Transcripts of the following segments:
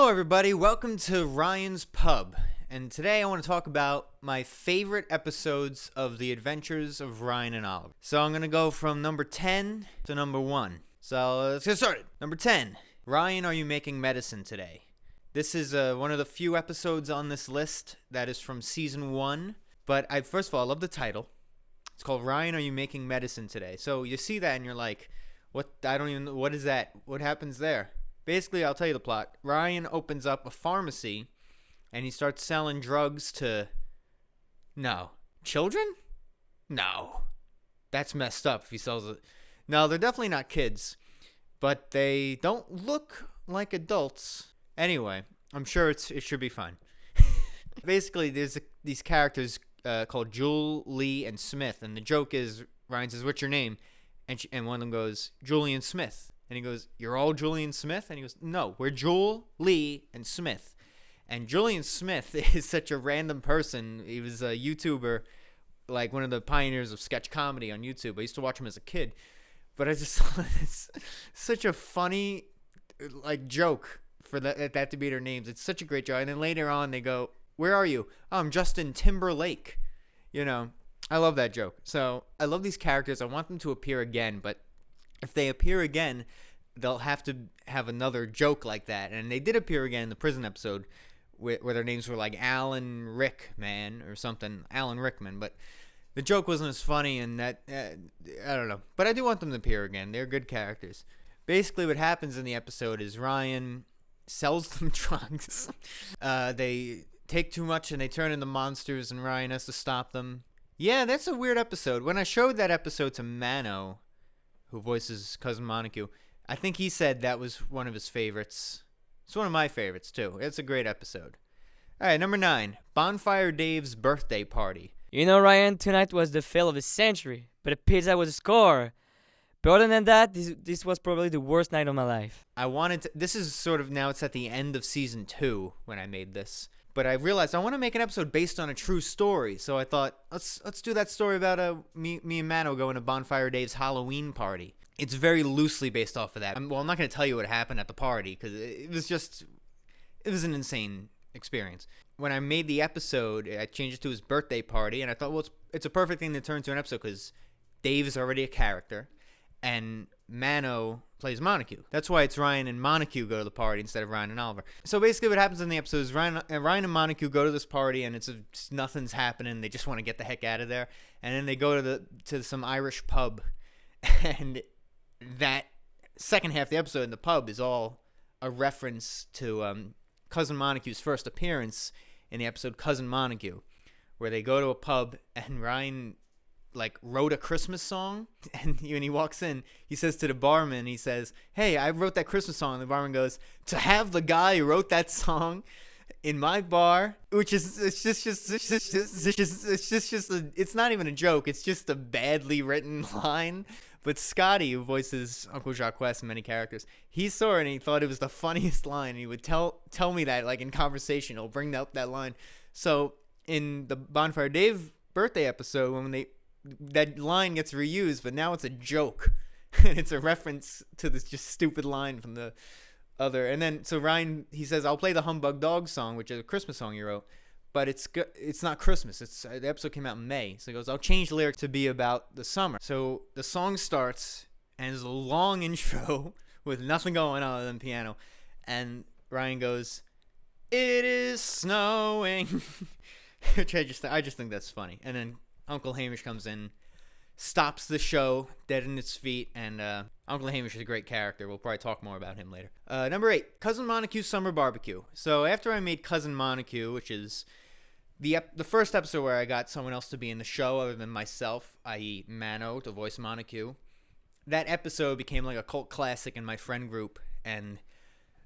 Hello everybody, welcome to Ryan's Pub, and today I want to talk about my favorite episodes of The Adventures of Ryan and Oliver. So I'm going to go from number 10 to number 1. So let's get started. Number 10, Ryan, are you making medicine today? This is one of the few episodes on this list that is from season 1, but first of all, I love the title. It's called Ryan, are you making medicine today? So you see that and you're like, what? I don't even know, what is that? What happens there? Basically, I'll tell you the plot. Ryan opens up a pharmacy, and he starts selling drugs to... No. Children? No. That's messed up if he sells it. No, they're definitely not kids. But they don't look like adults. Anyway, I'm sure it should be fine. Basically, there's these characters called Jewel, Lee, and Smith. And the joke is, Ryan says, what's your name? And one of them goes, Julian Smith. And he goes, you're all Julian Smith? And he goes, no, we're Jewel, Lee, and Smith. And Julian Smith is such a random person. He was a YouTuber, like one of the pioneers of sketch comedy on YouTube. I used to watch him as a kid. But I just thought it's such a funny, like, joke for that to be their names. It's such a great joke. And then later on they go, where are you? Oh, I'm Justin Timberlake. You know, I love that joke. So I love these characters. I want them to appear again, but if they appear again, they'll have to have another joke like that. And they did appear again in the prison episode where their names were like Alan Rickman or something. Alan Rickman. But the joke wasn't as funny, and that, I don't know. But I do want them to appear again. They're good characters. Basically what happens in the episode is Ryan sells them drugs. They take too much and they turn into monsters, and Ryan has to stop them. Yeah, that's a weird episode. When I showed that episode to Mano, who voices Cousin Montague, I think he said that was one of his favorites. It's one of my favorites, too. It's a great episode. All right, number 9, Bonfire Dave's birthday party. You know, Ryan, tonight was the fail of the century, but the pizza was a score. But other than that, this was probably the worst night of my life. This is sort of, now it's at the end of season 2 when I made this. But I realized I want to make an episode based on a true story. So I thought, let's do that story about me and Mano going to Bonfire Dave's Halloween party. It's very loosely based off of that. I'm not going to tell you what happened at the party because it was an insane experience. When I made the episode, I changed it to his birthday party, and I thought, well, it's a perfect thing to turn into an episode because Dave is already a character, and Mano plays Montague. That's why it's Ryan and Montague go to the party instead of Ryan and Oliver. So basically what happens in the episode is Ryan and Montague go to this party, and nothing's happening. They just want to get the heck out of there. And then they go to some Irish pub, and that second half of the episode in the pub is all a reference to Cousin Montague's first appearance in the episode Cousin Montague, where they go to a pub and Ryan wrote a Christmas song, and when he walks in, he says to the barman, he says, hey, I wrote that Christmas song, and the barman goes, to have the guy who wrote that song in my bar, which is, it's not even a joke, it's just a badly written line. But Scotty, who voices Uncle Jacques and many characters, he saw it and he thought it was the funniest line, and he would tell me that, like, in conversation, he'll bring up that line. So in the Bonfire Dave birthday episode, when that line gets reused, but now it's a joke. And it's a reference to this just stupid line from the other. And then, so Ryan, he says, I'll play the Humbug Dog song, which is a Christmas song he wrote. But it's not Christmas. The episode came out in May. So he goes, I'll change the lyric to be about the summer. So the song starts, and there's a long intro with nothing going on other than piano. And Ryan goes, it is snowing. Which I just think that's funny. And then Uncle Hamish comes in, stops the show dead in its feet, and Uncle Hamish is a great character. We'll probably talk more about him later. Number 8, Cousin Montague's Summer Barbecue. So after I made Cousin Montague, which is the first episode where I got someone else to be in the show other than myself, i.e. Mano to voice Montague, that episode became like a cult classic in my friend group, and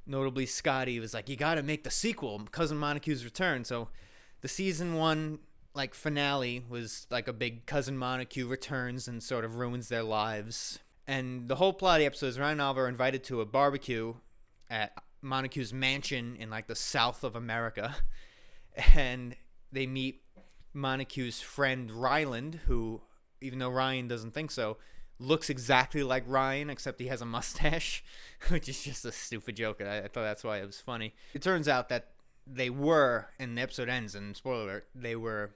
notably Scotty was like, you gotta make the sequel, Cousin Montague's Return. So the season 1 finale was like a big Cousin Montague returns and sort of ruins their lives. And the whole plot of the episode is Ryan and Oliver are invited to a barbecue at Montague's mansion in the south of America. And they meet Montague's friend Ryland, who, even though Ryan doesn't think so, looks exactly like Ryan, except he has a mustache, which is just a stupid joke. I thought that's why it was funny. It turns out that they were, and the episode ends, and spoiler alert, they were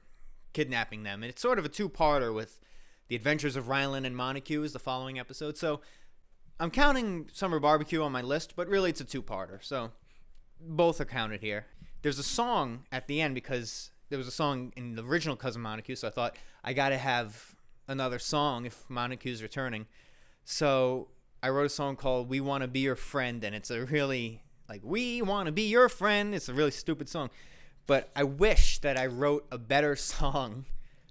kidnapping them. And it's sort of a two-parter with The Adventures of Ryanton and Montique is the following episode. So I'm counting Summer Barbecue on my list, but really it's a two-parter. So both are counted here. There's a song at the end because there was a song in the original Cousin Montique, so I thought I got to have another song if Montique's returning. So I wrote a song called We Want to Be Your Friend, and it's a really, like, we want to be your friend. It's a really stupid song. But I wish that I wrote a better song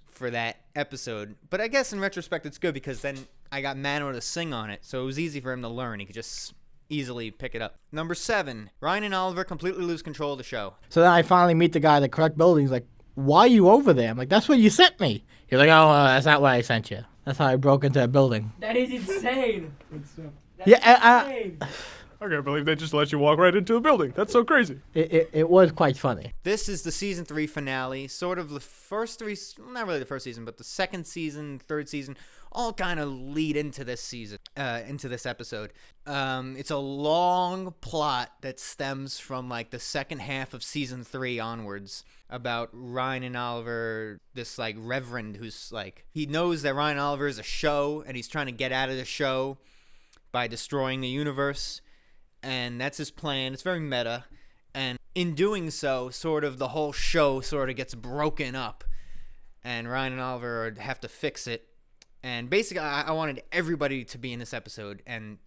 for that episode. But I guess in retrospect it's good because then I got Mano to sing on it, so it was easy for him to learn. He could just easily pick it up. Number 7, Ryan and Oliver completely lose control of the show. So then I finally meet the guy at the correct building. He's like, why are you over there? I'm like, that's what you sent me. He's like, oh, that's not what I sent you. That's how I broke into a building. That is insane. Insane. I can't believe they just let you walk right into a building. That's so crazy. It was quite funny. This is the season 3 finale, sort of the first 3, not really the first season, but the second season, third season, all kind of lead into this season, into this episode. It's a long plot that stems from like the second half of season 3 onwards about Ryan and Oliver, this like reverend who's like, he knows that Ryan and Oliver is a show and he's trying to get out of the show by destroying the universe. And that's his plan. It's very meta. And in doing so, sort of the whole show sort of gets broken up. And Ryan and Oliver have to fix it. And basically, I wanted everybody to be in this episode. And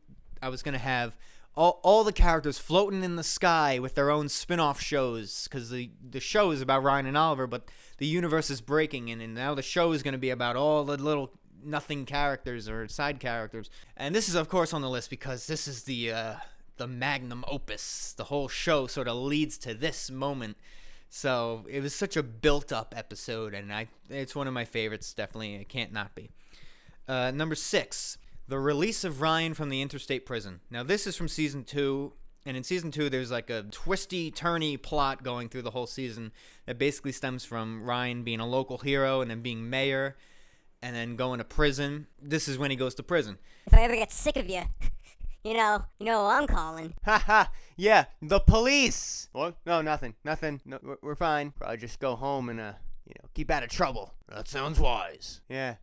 I was going to have all the characters floating in the sky with their own spin-off shows. Because the show is about Ryan and Oliver, but the universe is breaking. And now the show is going to be about all the little nothing characters or side characters. And this is, of course, on the list because this is the magnum opus. The whole show sort of leads to this moment. So it was such a built-up episode, and it's one of my favorites, definitely. It can't not be. Number 6, the release of Ryan from the Interstate prison. Now, this is from Season 2, and in Season 2, there's like a twisty-turny plot going through the whole season that basically stems from Ryan being a local hero and then being mayor and then going to prison. This is when he goes to prison. If I ever get sick of you, you know who I'm calling. Ha ha, yeah, the police. What? No, nothing. No, we're fine. Probably just go home and, keep out of trouble. That sounds wise. Yeah.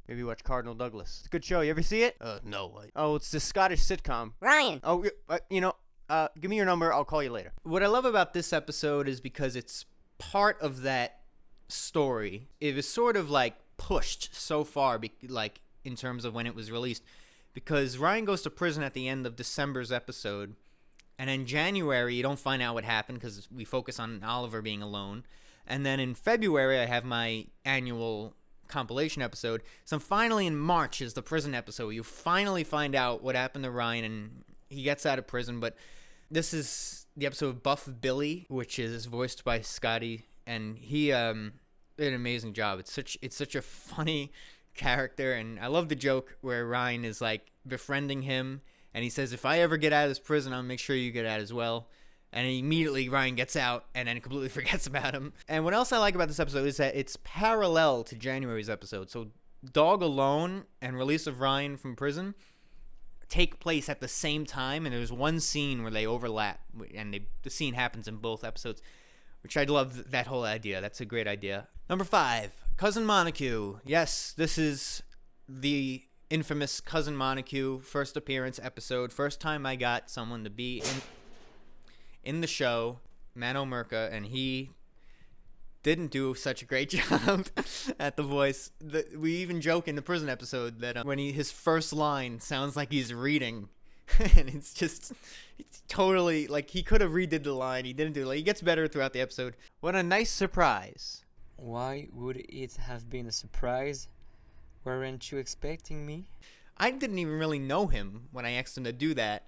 Maybe watch Cardinal Douglas. It's a good show. You ever see it? No. Oh, it's this Scottish sitcom. Ryan. Oh, give me your number. I'll call you later. What I love about this episode is because it's part of that story. It was sort of like pushed so far, like in terms of when it was released. Because Ryan goes to prison at the end of December's episode, and in January you don't find out what happened because we focus on Oliver being alone. And then in February I have my annual compilation episode. So finally in March is the prison episode. You finally find out what happened to Ryan, and he gets out of prison. But this is the episode Buff Billy, which is voiced by Scotty, and he did an amazing job. It's such a funny character, and I love the joke where Ryan is like befriending him, and he says, if I ever get out of this prison, I'll make sure you get out as well. And immediately Ryan gets out and then completely forgets about him. And what else I like about this episode is that it's parallel to January's episode. So Dog Alone and Release of Ryan from prison take place at the same time, and there's one scene where they overlap, and the scene happens in both episodes, which I love that whole idea. That's a great idea. Number 5, Cousin Montique. Yes, this is the infamous Cousin Montique first appearance episode. First time I got someone to be in the show, Mano Murka, and he didn't do such a great job at the voice. We even joke in the prison episode that when his first line sounds like he's reading, and it's totally like he could have redid the line. He didn't do it. Like, he gets better throughout the episode. What a nice surprise. Why would it have been a surprise? Weren't you expecting me? I didn't even really know him when I asked him to do that,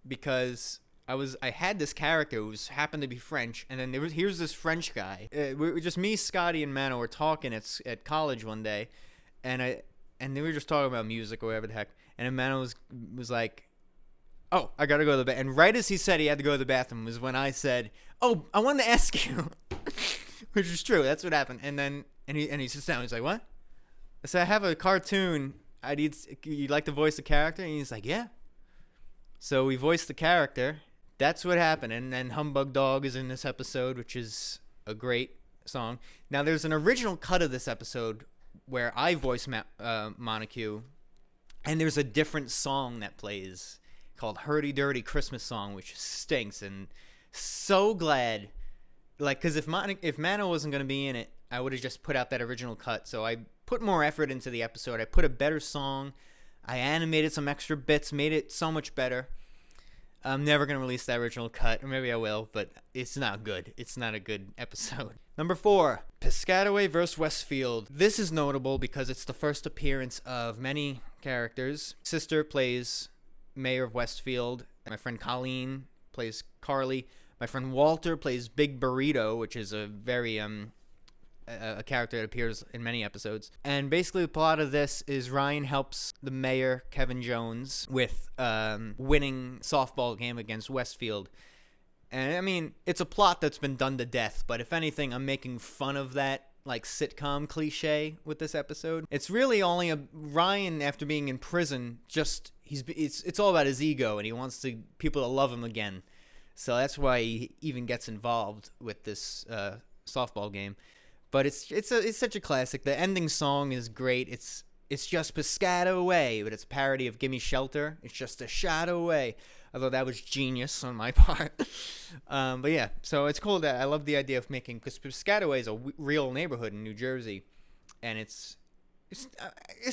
because I had this character who happened to be French, and then here's this French guy. Just me, Scotty, and Mano were talking at college one day, and they were just talking about music or whatever the heck, and then Mano was like, oh, I gotta go to the bathroom. And right as he said he had to go to the bathroom was when I said, oh, I wanted to ask you. Which is true. That's what happened. And then he sits down. He's like, what? I said, I have a cartoon you'd like to voice the character? And he's like, yeah. So we voiced the character. That's what happened. And then Humbug Dog is in this episode, which is a great song. Now, there's an original cut of this episode where I voice Montique, and there's a different song that plays called Hurdy Dirty Christmas Song, which stinks. And so glad, like, because if Mano wasn't going to be in it, I would have just put out that original cut. So I put more effort into the episode. I put a better song. I animated some extra bits, made it so much better. I'm never going to release that original cut, or maybe I will, but it's not good. It's not a good episode. Number 4, Piscataway vs. Westfield. This is notable because it's the first appearance of many characters. Sister plays Mayor of Westfield. My friend Colleen plays Carly. My friend Walter plays Big Burrito, which is a very a character that appears in many episodes. And basically the plot of this is Ryan helps the mayor, Kevin Jones, with winning softball game against Westfield. And I mean, it's a plot that's been done to death, but if anything, I'm making fun of that like sitcom cliche with this episode. It's really only Ryan, after being in prison, it's all about his ego, and he wants people to love him again. So that's why he even gets involved with this softball game. But it's such a classic. The ending song is great. It's just Piscataway, but it's a parody of Gimme Shelter. It's just a shot away. Although that was genius on my part. But yeah, so it's cool that I love the idea of making, because Piscataway is a real neighborhood in New Jersey, and it's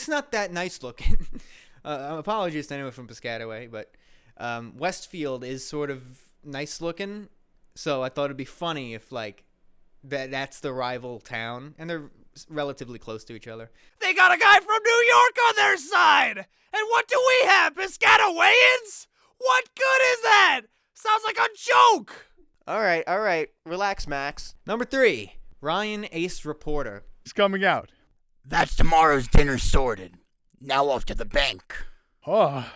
not that nice looking. Apologies to anyone from Piscataway, but Westfield is sort of nice looking. So I thought it'd be funny if like that's the rival town, and they're relatively close to each other. They got a guy from New York on their side! And what do we have, Piscatawayans? What good is that? Sounds like a joke! All right. Relax, Max. Number 3, Ryan Ace Reporter. He's coming out. That's tomorrow's dinner sorted. Now off to the bank. Oh.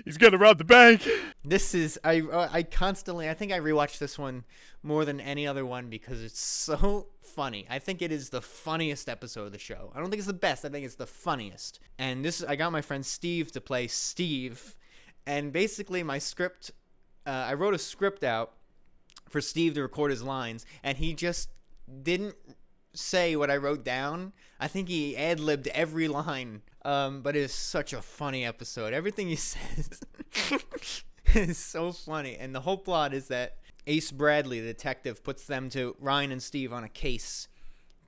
He's gonna rob the bank. This is, I think I rewatch this one more than any other one because it's so funny. I think it is the funniest episode of the show. I don't think it's the best. I think it's the funniest. And I got my friend Steve to play Steve. And basically my script, I wrote a script out for Steve to record his lines, and he just didn't say what I wrote down. I think he ad-libbed every line. But it is such a funny episode. Everything he says is so funny. And the whole plot is that Ace Bradley, the detective, puts Ryan and Steve on a case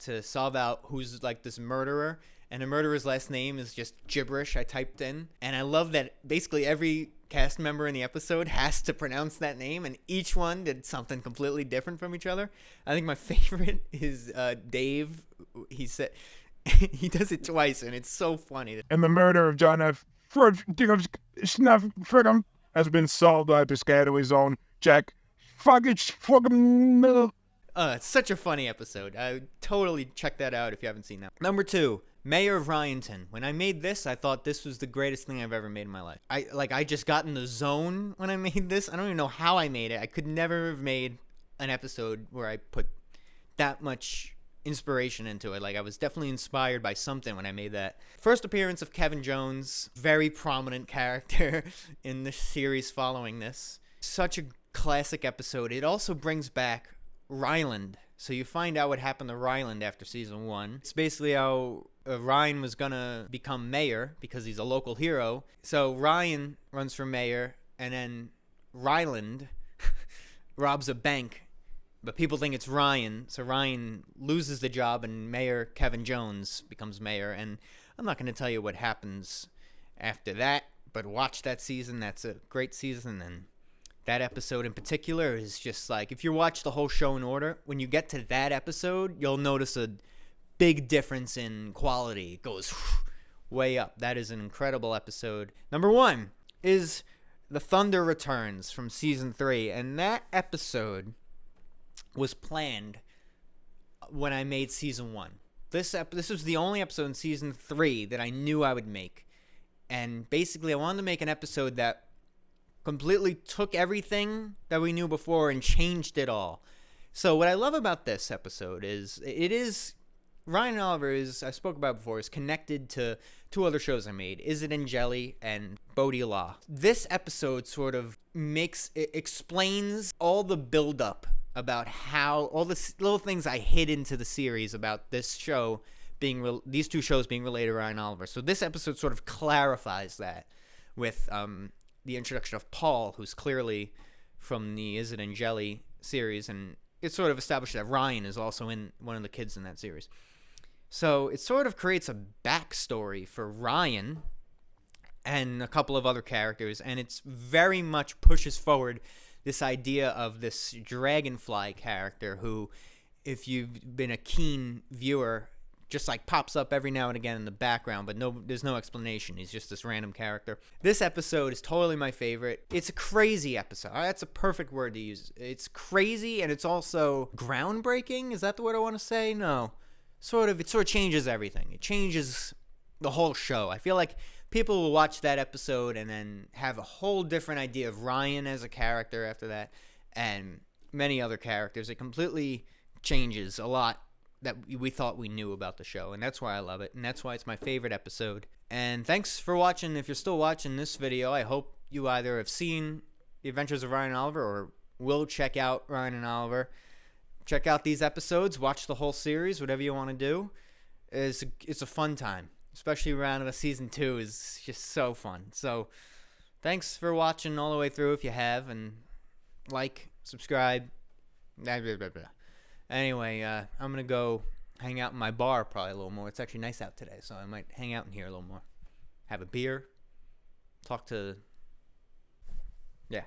to solve out who's like this murderer. And the murderer's last name is just gibberish I typed in. And I love that basically every cast member in the episode has to pronounce that name, and each one did something completely different from each other. I think my favorite is Dave. He said... he does it twice, and it's so funny. And the murder of John F. Friggum has been solved by Piscataway's own Jack Fucking. It's such a funny episode. I would totally check that out if you haven't seen that. Number 2, Mayor of Ryanton. When I made this, I thought this was the greatest thing I've ever made in my life. I just got in the zone when I made this. I don't even know how I made it. I could never have made an episode where I put that much inspiration into it. Like, I was definitely inspired by something when I made that. First appearance of Kevin Jones, very prominent character in the series following this. Such a classic episode. It also brings back Ryland. So you find out what happened to Ryland after season 1. It's basically how Ryan was gonna become mayor because he's a local hero. So Ryan runs for mayor, and then Ryland robs a bank. But people think it's Ryan, so Ryan loses the job, and Mayor Kevin Jones becomes mayor. And I'm not going to tell you what happens after that, but watch that season. That's a great season, and that episode in particular is just like, if you watch the whole show in order, when you get to that episode, you'll notice a big difference in quality. It goes way up. That is an incredible episode. Number 1 is The Thunder Returns from season 3, and that episode was planned when I made season 1. This was the only episode in season 3 that I knew I would make. And basically I wanted to make an episode that completely took everything that we knew before and changed it all. So what I love about this episode is it is Ryan and Oliver is, I spoke about before, is connected to two other shows I made, Is It in Jelly and Bodhi Law. This episode sort of explains all the buildup about how, all the little things I hid into the series about this show these two shows being related to Ryan and Oliver. So this episode sort of clarifies that with the introduction of Paul, who's clearly from the Is It in Jelly series, and it sort of established that Ryan is also in one of the kids in that series. So it sort of creates a backstory for Ryan and a couple of other characters, and it's very much pushes forward this idea of this dragonfly character who, if you've been a keen viewer, just like pops up every now and again in the background, but there's no explanation. He's just this random character. This episode is totally my favorite. It's a crazy episode. That's a perfect word to use. It's crazy, and it's also groundbreaking. Is that the word I want to say? No. It sort of changes everything. It changes the whole show. I feel like people will watch that episode and then have a whole different idea of Ryan as a character after that, and many other characters. It completely changes a lot that we thought we knew about the show, and that's why I love it, and that's why it's my favorite episode. And thanks for watching. If you're still watching this video, I hope you either have seen The Adventures of Ryan and Oliver or will check out Ryan and Oliver. Check out these episodes, watch the whole series, whatever you want to do. It's a fun time, especially around the season 2 is just so fun. So thanks for watching all the way through if you have, and like, subscribe, blah, blah, blah, blah. Anyway, I'm going to go hang out in my bar probably a little more. It's actually nice out today, so I might hang out in here a little more. Have a beer. Yeah.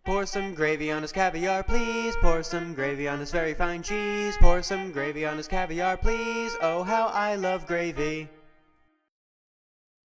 Pour some gravy on his caviar, please. Pour some gravy on his very fine cheese. Pour some gravy on his caviar, please. Oh, how I love gravy.